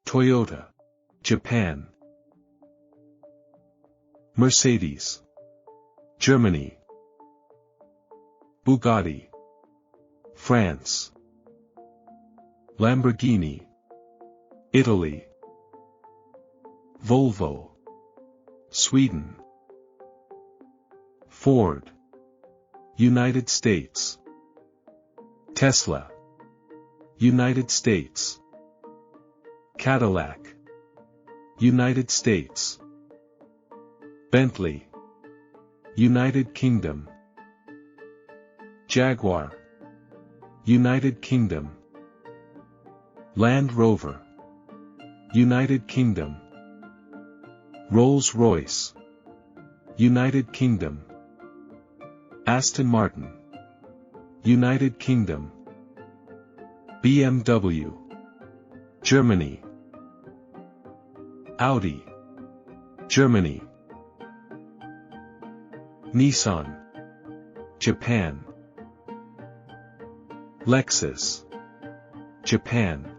Toyota, Japan. Mercedes, Germany. Bugatti, France. Lamborghini, Italy. Volvo, Sweden. Ford, United States. Tesla, United States. Cadillac, United States. Bentley, United Kingdom. Jaguar, United Kingdom. Land Rover, United Kingdom. Rolls-Royce, United Kingdom. Aston Martin, United Kingdom. BMW, Germany. Audi, Germany. Nissan, Japan. Lexus, Japan.